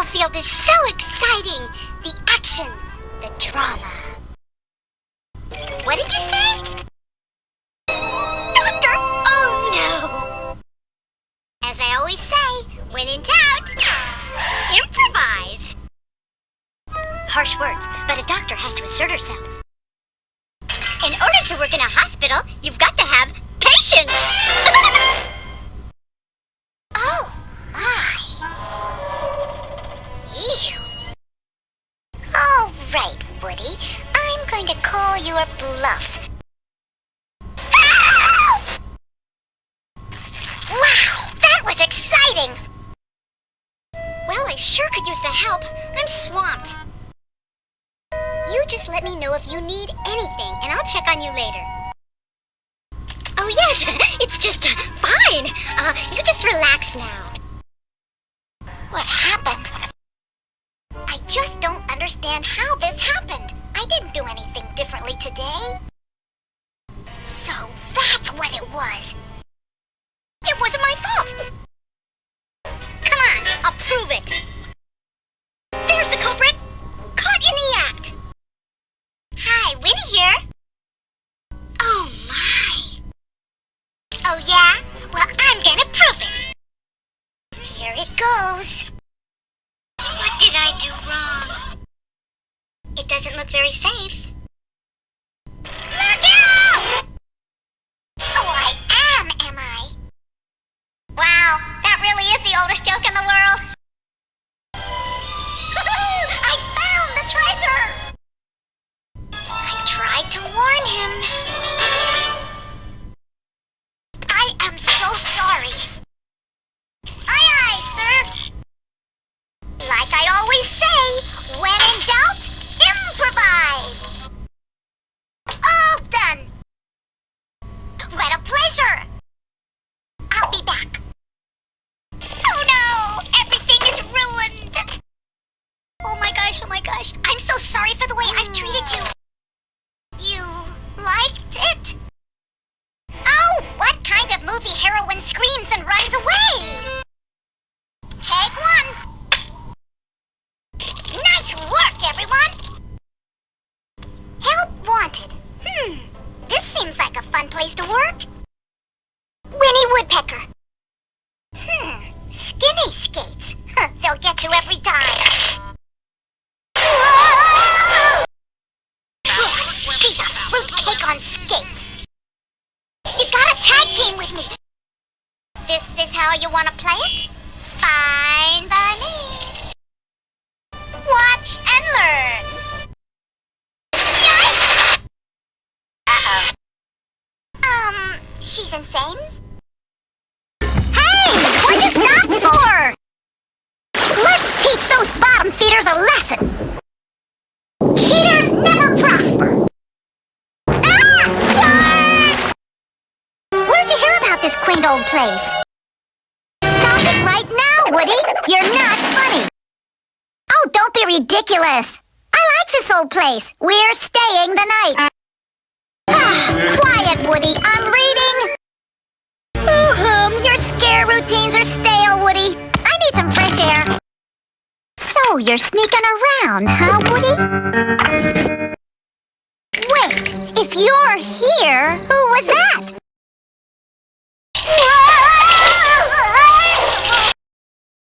field is so exciting. The action, the drama. What did you say? Doctor! Oh no! As I always say, when in doubt, improvise. Harsh words, but a doctor has to assert herself. In order to work in a hospital, you've got to have patience. Oh my. Ew. All right, Woody. I'm going to call your bluff. Ah! Wow, that was exciting. Well, I sure could use the help. I'm swamped. You just let me know if you need anything, and I'll check on you later. Oh yes, it's just fine. You just relax now. What happened? I just don't understand how this happened. I didn't do anything differently today. So that's what it was. It wasn't my fault. Come on, I'll prove it. There's the culprit. Caught in the act. Hi, Winnie here. Oh my. Oh yeah? Well, I'm gonna prove it. Here it goes. What did I do wrong? It doesn't look very safe. Look out! Oh, I am I? Wow, that really is the oldest joke in the world. I found the treasure! I tried to warn him. I am so sorry. Aye, aye, sir. Like I always say, when in doubt, improvise. All done. What a pleasure. I'll be back. Oh no, everything is ruined. Oh my gosh, I'm so sorry for the way I've treated you. You liked it? Oh, what kind of movie heroine screams and runs away? Take one. Nice work, everyone. Help wanted. This seems like a fun place to work. Winnie Woodpecker. Skinny skates. They'll get you every time. She's a fruitcake on skates. You gotta tag team with me. This is how you wanna play it? Fine by me. Watch and learn. Yikes! Uh-oh. She's insane? Hey! What'd you stop for? Let's teach those bottom feeders a lesson. Cheaters never prosper. Ah! Shark! Where'd you hear about this quaint old place? Stop it right now, Woody! You're not funny! Oh, don't be ridiculous! I like this old place. We're staying the night. Quiet, Woody. I'm reading. Your scare routines are stale, Woody. I need some fresh air. So you're sneaking around, huh, Woody? Wait, if you're here, who was that?